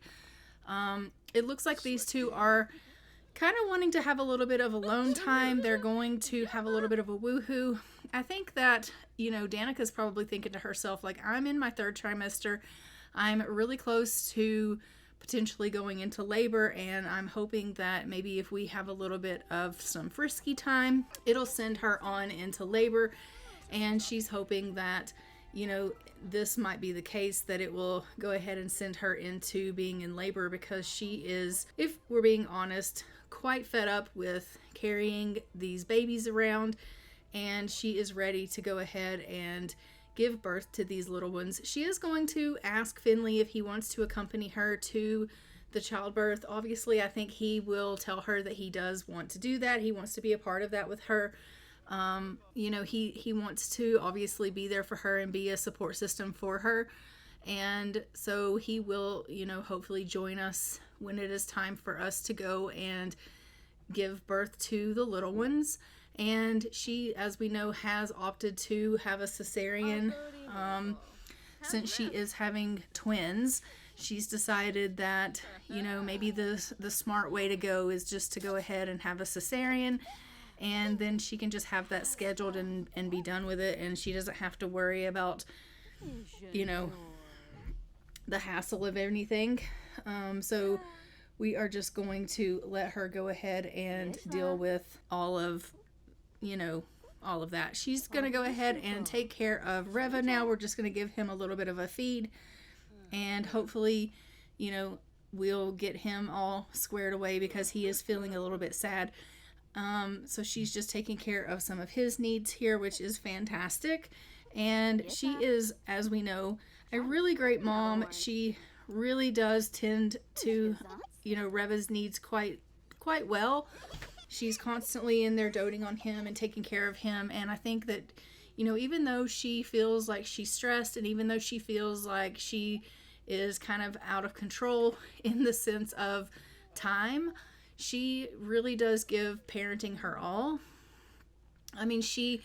It looks like these two are kind of wanting to have a little bit of alone time. They're going to have a little bit of a woohoo. I think that, you know, Danika's probably thinking to herself, like, I'm in my third trimester. I'm really close to potentially going into labor, and I'm hoping that maybe if we have a little bit of some frisky time, it'll send her on into labor. And she's hoping that, you know, this might be the case, that it will go ahead and send her into being in labor because she is, if we're being honest, quite fed up with carrying these babies around, and she is ready to go ahead and give birth to these little ones. She is going to ask Finley if he wants to accompany her to the childbirth. Obviously, I think he will tell her that he does want to do that. He wants to be a part of that with her. You know, he wants to obviously be there for her and be a support system for her. And so he will, you know, hopefully join us when it is time for us to go and give birth to the little ones. And she, as we know, has opted to have a cesarean. Since she is having twins, she's decided that, you know, maybe the smart way to go is just to go ahead and have a cesarean, and then she can just have that scheduled and be done with it, and she doesn't have to worry about, you know, the hassle of anything. So we are just going to let her go ahead and deal with all of, you know, all of that. She's going to go ahead and take care of Revuhh now. We're just going to give him a little bit of a feed, and hopefully, you know, we'll get him all squared away because he is feeling a little bit sad. So she's just taking care of some of his needs here, which is fantastic. And she is, as we know, a really great mom. She really does tend to, you know, Revuhh's needs quite well. She's constantly in there doting on him and taking care of him. And I think that, you know, even though she feels like she's stressed, and even though she feels like she is kind of out of control in the sense of time, she really does give parenting her all. I mean, she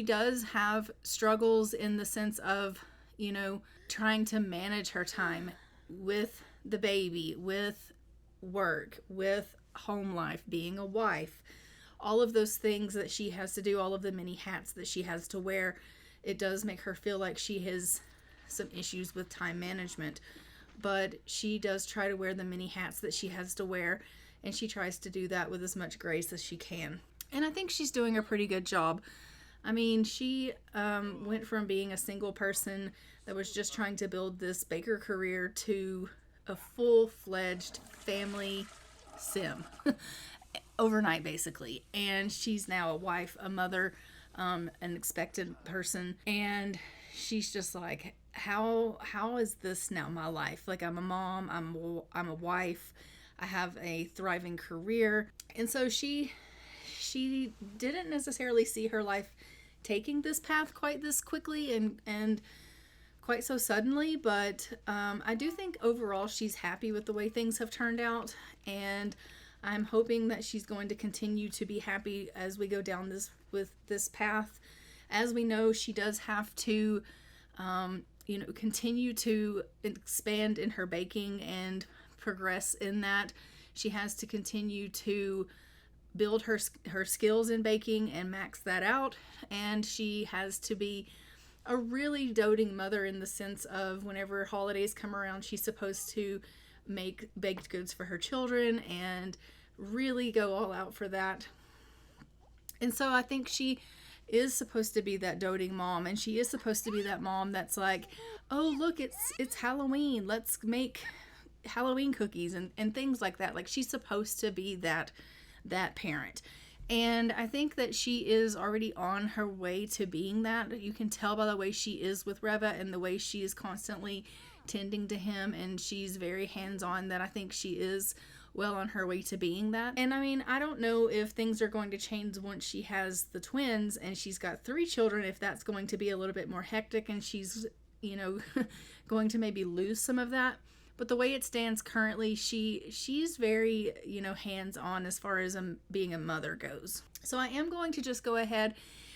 does have struggles in the sense of, you know, trying to manage her time with the baby, with work, with home life, being a wife, all of those things that she has to do, all of the many hats that she has to wear, it does make her feel like she has some issues with time management. But she does try to wear the many hats that she has to wear, and she tries to do that with as much grace as she can. And I think she's doing a pretty good job. I mean, she went from being a single person that was just trying to build this baker career to a full-fledged family sim overnight, basically. And she's now a wife, a mother, an expectant person. And she's just like, how is this now my life? Like, I'm a mom, I'm a wife, I have a thriving career. And so she didn't necessarily see her life taking this path quite this quickly and quite so suddenly, but I do think overall she's happy with the way things have turned out, and I'm hoping that she's going to continue to be happy as we go down this path. As we know, she does have to continue to expand in her baking and progress in that. She has to continue to build her skills in baking and max that out, and she has to be a really doting mother in the sense of whenever holidays come around, she's supposed to make baked goods for her children and really go all out for that. And so I think she is supposed to be that doting mom, and she is supposed to be that mom that's like, oh look, it's Halloween, let's make Halloween cookies and things like that. Like, she's supposed to be that parent. And I think that she is already on her way to being that. You can tell by the way she is with Revuhh and the way she is constantly tending to him, and she's very hands-on, that I think she is well on her way to being that. And I mean, I don't know if things are going to change once she has the twins and she's got 3 children, if that's going to be a little bit more hectic and she's, going to maybe lose some of that. But the way it stands currently, she's very, hands-on as far as being a mother goes. So I am going to just go ahead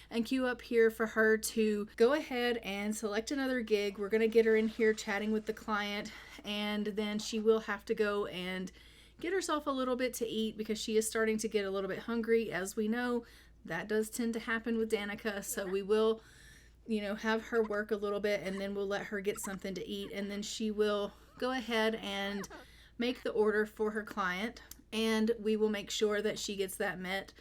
and queue up here for her to go ahead and select another gig. We're going to get her in here chatting with the client, and then she will have to go and get herself a little bit to eat because she is starting to get a little bit hungry. As we know, that does tend to happen with Danika. So we will, have her work a little bit, and then we'll let her get something to eat, and then she will go ahead and make the order for her client, and we will make sure that she gets that met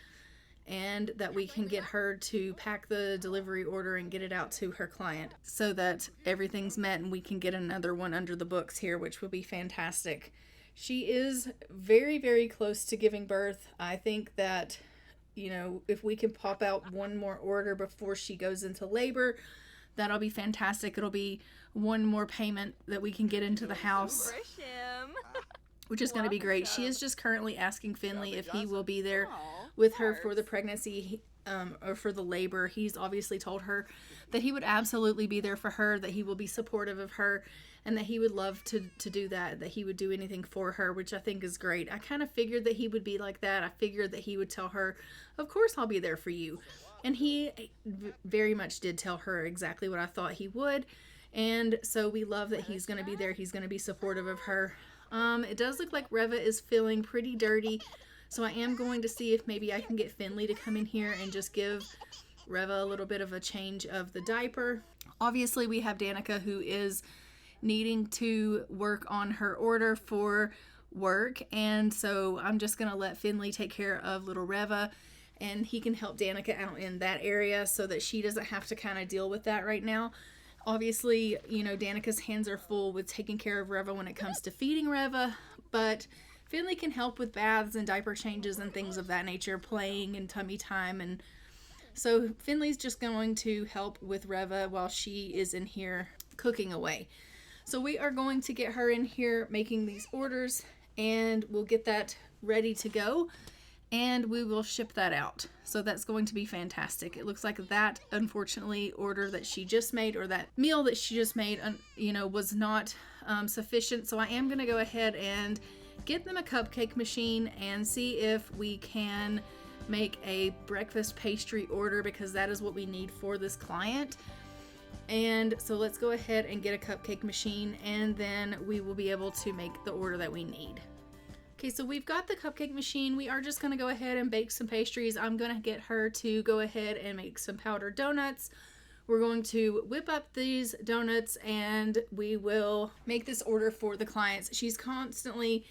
and that we can get her to pack the delivery order and get it out to her client so that everything's met and we can get another one under the books here, which will be fantastic. She is very, very close to giving birth. I think that, if we can pop out one more order before she goes into labor, that'll be fantastic. It'll be one more payment that we can get into the house, which is going to be great. She is just currently asking Finley if he will be there with her for the pregnancy or for the labor. He's obviously told her that he would absolutely be there for her, that he will be supportive of her, and that he would love to do that he would do anything for her, which I think is great. I kind of figured that he would be like that. I figured that he would tell her, of course I'll be there for you. And he very much did tell her exactly what I thought he would. And so we love that he's going to be there. He's going to be supportive of her. It does look like Revuhh is feeling pretty dirty. So I am going to see if maybe I can get Finley to come in here and just give Revuhh a little bit of a change of the diaper. Obviously, we have Danika, who is needing to work on her order for work. And so I'm just going to let Finley take care of little Revuhh, and he can help Danika out in that area so that she doesn't have to kind of deal with that right now. Obviously, Danika's hands are full with taking care of Revuhh when it comes to feeding Revuhh, but Finley can help with baths and diaper changes and things of that nature, playing and tummy time. And so Finley's just going to help with Revuhh while she is in here cooking away. So we are going to get her in here making these orders, and we'll get that ready to go, and we will ship that out. So that's going to be fantastic. It looks like that, unfortunately, order that she just made, or that meal that she just made, was not sufficient. So I am going to go ahead and get them a cupcake machine and see if we can make a breakfast pastry order, because that is what we need for this client. And so let's go ahead and get a cupcake machine, and then we will be able to make the order that we need. Okay, so we've got the cupcake machine. We are just going to go ahead and bake some pastries. I'm going to get her to go ahead and make some powdered donuts. We're going to whip up these donuts and we will make this order for the clients. She's constantly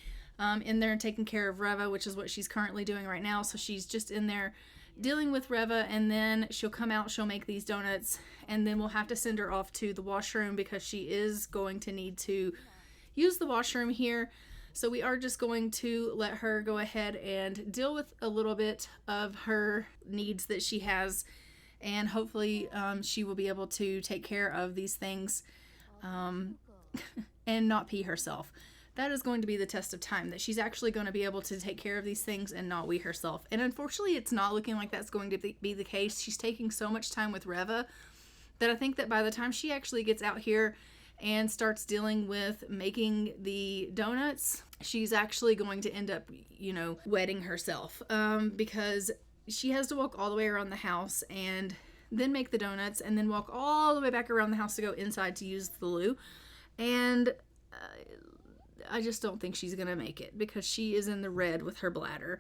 in there taking care of Revuhh, which is what she's currently doing right now. So she's just in there dealing with Revuhh, and then she'll come out, she'll make these donuts, and then we'll have to send her off to the washroom because she is going to need to use the washroom here. So we are just going to let her go ahead and deal with a little bit of her needs that she has, and hopefully she will be able to take care of these things and not pee herself. That is going to be the test of time, that she's actually going to be able to take care of these things and not wee herself. And unfortunately, it's not looking like that's going to be the case. She's taking so much time with Revuhh that I think that by the time she actually gets out here and starts dealing with making the donuts, she's actually going to end up, wetting herself because she has to walk all the way around the house and then make the donuts and then walk all the way back around the house to go inside to use the loo. And I just don't think she's going to make it because she is in the red with her bladder.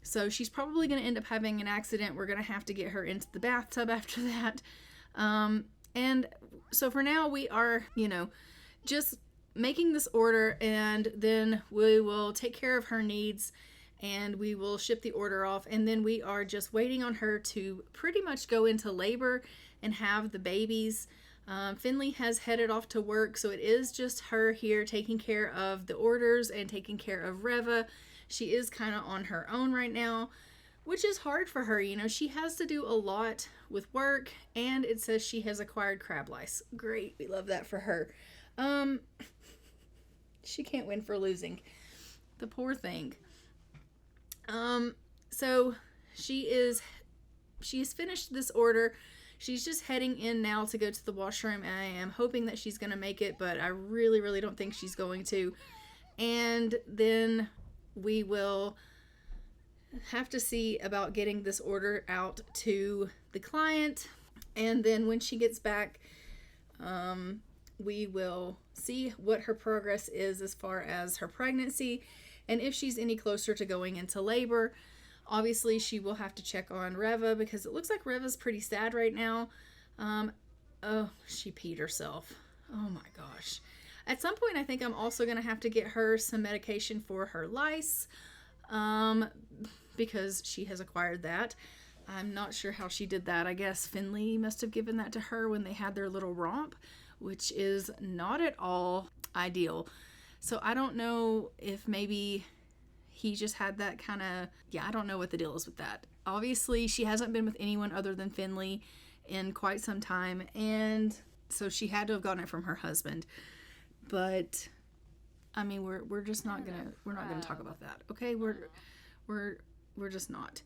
So she's probably going to end up having an accident. We're going to have to get her into the bathtub after that. And so for now we are, just making this order, and then we will take care of her needs and we will ship the order off. And then we are just waiting on her to pretty much go into labor and have the babies. Finley has headed off to work, so it is just her here taking care of the orders and taking care of Revuhh. She is kind of on her own right now, which is hard for her. She has to do a lot with work, and it says she has acquired crab lice. Great, we love that for her. She can't win for losing. The poor thing. So she's finished this order. She's just heading in now to go to the washroom, and I am hoping that she's going to make it, but I really, really don't think she's going to. And then we will have to see about getting this order out to the client, and then when she gets back, we will see what her progress is as far as her pregnancy and if she's any closer to going into labor. Obviously, she will have to check on Revuhh because it looks like Revuh's pretty sad right now. Oh, she peed herself. Oh my gosh. At some point, I think I'm also going to have to get her some medication for her lice because she has acquired that. I'm not sure how she did that. I guess Finley must have given that to her when they had their little romp, which is not at all ideal. So I don't know if maybe he just had that kind of, I don't know what the deal is with that. Obviously, she hasn't been with anyone other than Finley in quite some time, and so she had to have gotten it from her husband. But I mean, we're just not gonna talk about that. Okay, we're just not.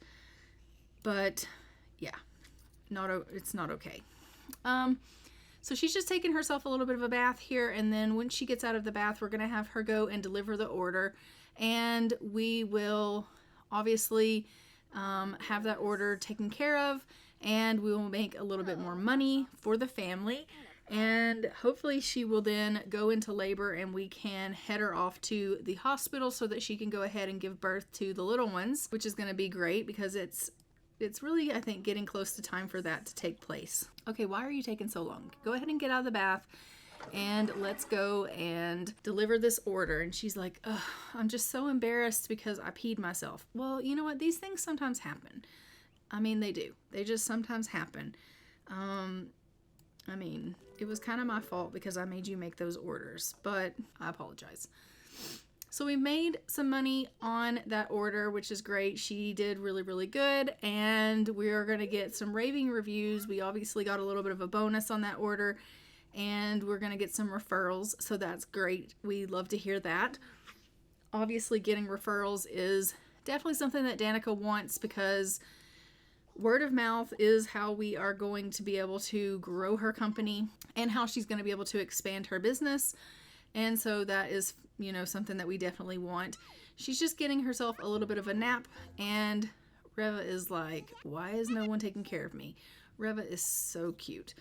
But yeah, it's not okay. So she's just taking herself a little bit of a bath here, and then when she gets out of the bath, we're gonna have her go and deliver the order, and we will obviously have that order taken care of, and we will make a little bit more money for the family. And hopefully she will then go into labor and we can head her off to the hospital so that she can go ahead and give birth to the little ones, which is going to be great because it's really, I think, getting close to time for that to take place. Okay, why are you taking so long? Go ahead and get out of the bath and let's go and deliver this order. And she's like, ugh, I'm just so embarrassed because I peed myself. Well, you know what? These things sometimes happen. I mean, they do. They just sometimes happen. I mean, it was kind of my fault because I made you make those orders, but I apologize. So we made some money on that order, which is great. She did really, really good, and we are going to get some raving reviews. We obviously got a little bit of a bonus on that order, and we're going to get some referrals, so that's great. We love to hear that. Obviously, getting referrals is definitely something that Danika wants because word of mouth is how we are going to be able to grow her company and how she's going to be able to expand her business. And so that is, something that we definitely want. She's just getting herself a little bit of a nap, and Revuhh is like, why is no one taking care of me? Revuhh is so cute.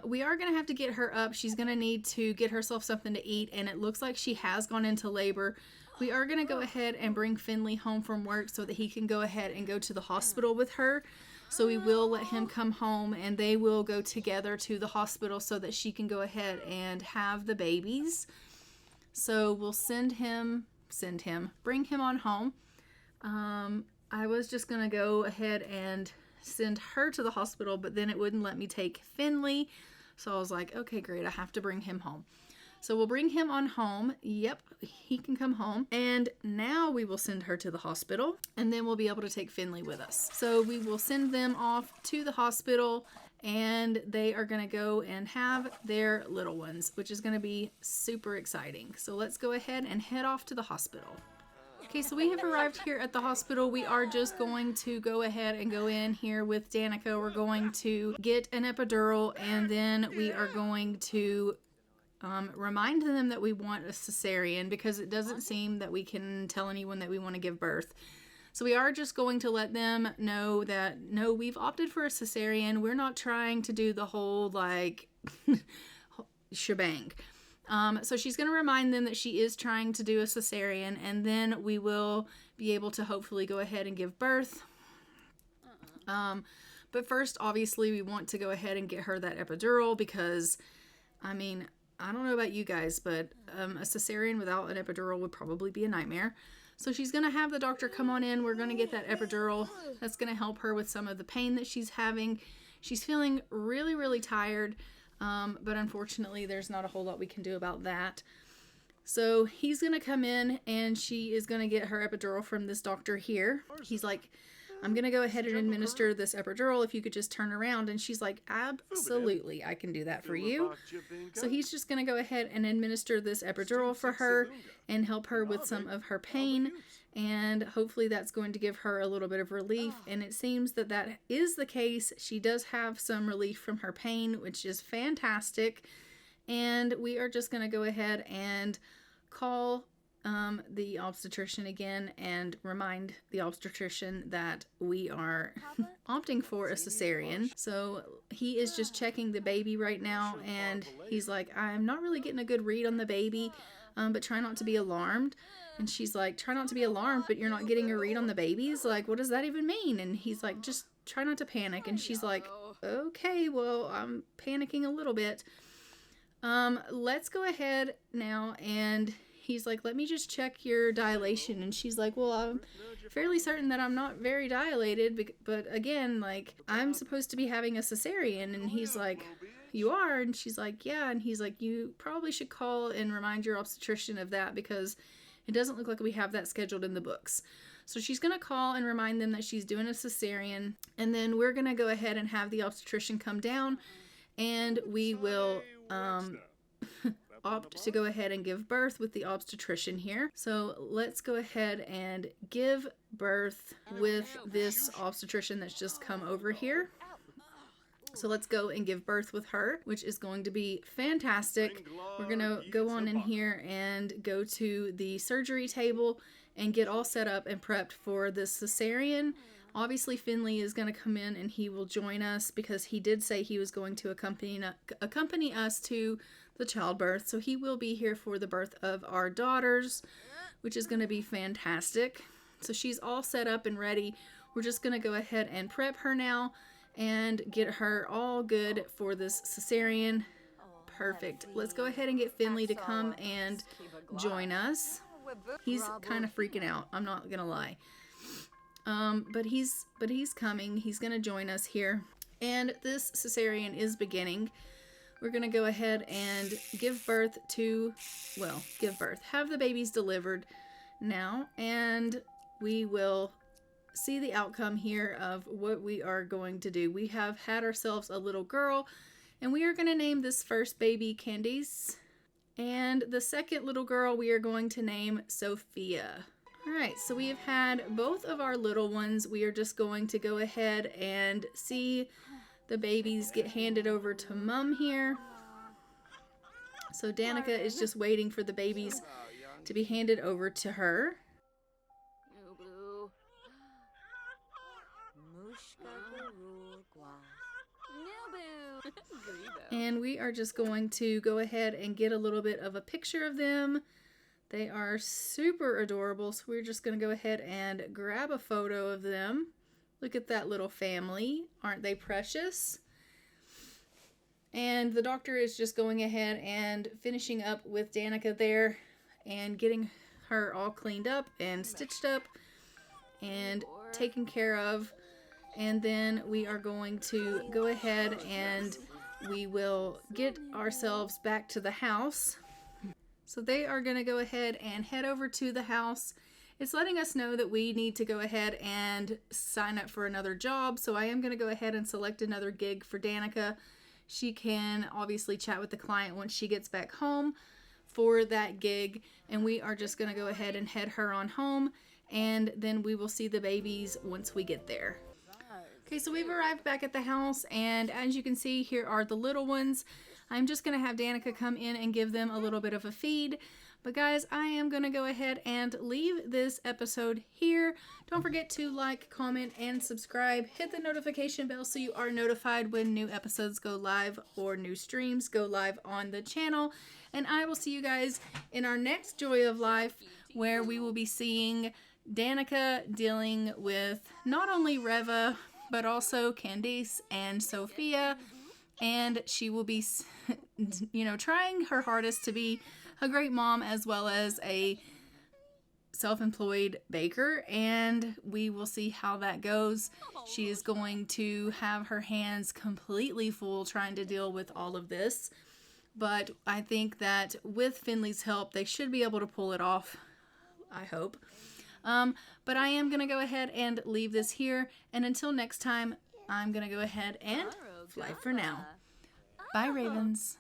We are going to have to get her up. She's going to need to get herself something to eat, and it looks like she has gone into labor, We are going to go ahead and bring Finley home from work so that he can go ahead and go to the hospital with her. So we will let him come home and they will go together to the hospital so that she can go ahead and have the babies. So we'll bring him on home. I was just going to go ahead and send her to the hospital, but then it wouldn't let me take Finley. So I was like, okay, great. I have to bring him home. So we'll bring him on home. Yep, he can come home. And now we will send her to the hospital and then we'll be able to take Finley with us. So we will send them off to the hospital and they are going to go and have their little ones, which is going to be super exciting. So let's go ahead and head off to the hospital. Okay, so we have arrived here at the hospital. We are just going to go ahead and go in here with Danika. We're going to get an epidural and then we are going to remind them that we want a cesarean because it doesn't seem that we can tell anyone that we want to give birth. So we are just going to let them know that, no, we've opted for a cesarean. We're not trying to do the whole, like, shebang. So she's going to remind them that she is trying to do a cesarean, and then we will be able to hopefully go ahead and give birth. But first, obviously, we want to go ahead and get her that epidural because, I mean, I don't know about you guys, but a cesarean without an epidural would probably be a nightmare. So she's going to have the doctor come on in. We're going to get that epidural. That's going to help her with some of the pain that she's having. She's feeling really, really tired, but unfortunately there's not a whole lot we can do about that. So he's going to come in and she is going to get her epidural from this doctor here. He's like, I'm going to go ahead and administer this epidural if you could just turn around. And she's like, absolutely, I can do that for you. So he's just going to go ahead and administer this epidural for her and help her with some of her pain. And hopefully that's going to give her a little bit of relief. And it seems that that is the case. She does have some relief from her pain, which is fantastic. And we are just going to go ahead and call the obstetrician again and remind the obstetrician that we are opting for a cesarean. So he is just checking the baby right now and he's like, I'm not really getting a good read on the baby, but try not to be alarmed. And she's like, try not to be alarmed, but you're not getting a read on the babies? Like, what does that even mean? And he's like, just try not to panic. And she's like, okay, well, I'm panicking a little bit. Let's go ahead now. And he's like, let me just check your dilation. And she's like, well, I'm fairly certain that I'm not very dilated, but again, like, I'm supposed to be having a cesarean. And he's like, you are? And she's like, yeah. And he's like, you probably should call and remind your obstetrician of that because it doesn't look like we have that scheduled in the books. So she's going to call and remind them that she's doing a cesarean. And then we're going to go ahead and have the obstetrician come down and we will opt to go ahead and give birth with the obstetrician here. So let's go ahead and give birth with this obstetrician that's just come over here. So let's go and give birth with her, which is going to be fantastic. We're going to go on in here and go to the surgery table and get all set up and prepped for the cesarean. Obviously, Finley is going to come in and he will join us because he did say he was going to accompany us to the childbirth. So he will be here for the birth of our daughters, which is going to be fantastic. So she's all set up and ready. We're just going to go ahead and prep her now and get her all good for this cesarean. Perfect. Let's go ahead and get Finley to come and join us. He's kind of freaking out, I'm not gonna lie. But he's coming. He's gonna join us here. And this cesarean is beginning. We're gonna go ahead and give birth, have the babies delivered now, and we will see the outcome here of what we are going to do. We have had ourselves a little girl, and we are going to name this first baby Candice, and the second little girl we are going to name Sophia. Alright, so we have had both of our little ones. We are just going to go ahead and see the babies get handed over to Mom here. So Danika is just waiting for the babies to be handed over to her. And we are just going to go ahead and get a little bit of a picture of them. They are super adorable, so we're just going to go ahead and grab a photo of them. Look at that little family. Aren't they precious? And the doctor is just going ahead and finishing up with Danika there and getting her all cleaned up and stitched up and taken care of. And then we are going to go ahead and we will get ourselves back to the house. So they are going to go ahead and head over to the house. It's letting us know that we need to go ahead and sign up for another job. So I am going to go ahead and select another gig for Danika. She can obviously chat with the client once she gets back home for that gig. And we are just going to go ahead and head her on home. And then we will see the babies once we get there. Okay, so we've arrived back at the house, and as you can see, here are the little ones. I'm just going to have Danika come in and give them a little bit of a feed. But guys, I am going to go ahead and leave this episode here. Don't forget to like, comment, and subscribe. Hit the notification bell so you are notified when new episodes go live or new streams go live on the channel. And I will see you guys in our next Joy of Life, where we will be seeing Danika dealing with not only Revuhh, but also Candice and Sophia, and she will be, trying her hardest to be a great mom as well as a self-employed baker, and we will see how that goes. She is going to have her hands completely full trying to deal with all of this, but I think that with Finley's help, they should be able to pull it off, I hope. But I am going to go ahead and leave this here. And until next time, I'm going to go ahead and fly for now. Bye, Ravens.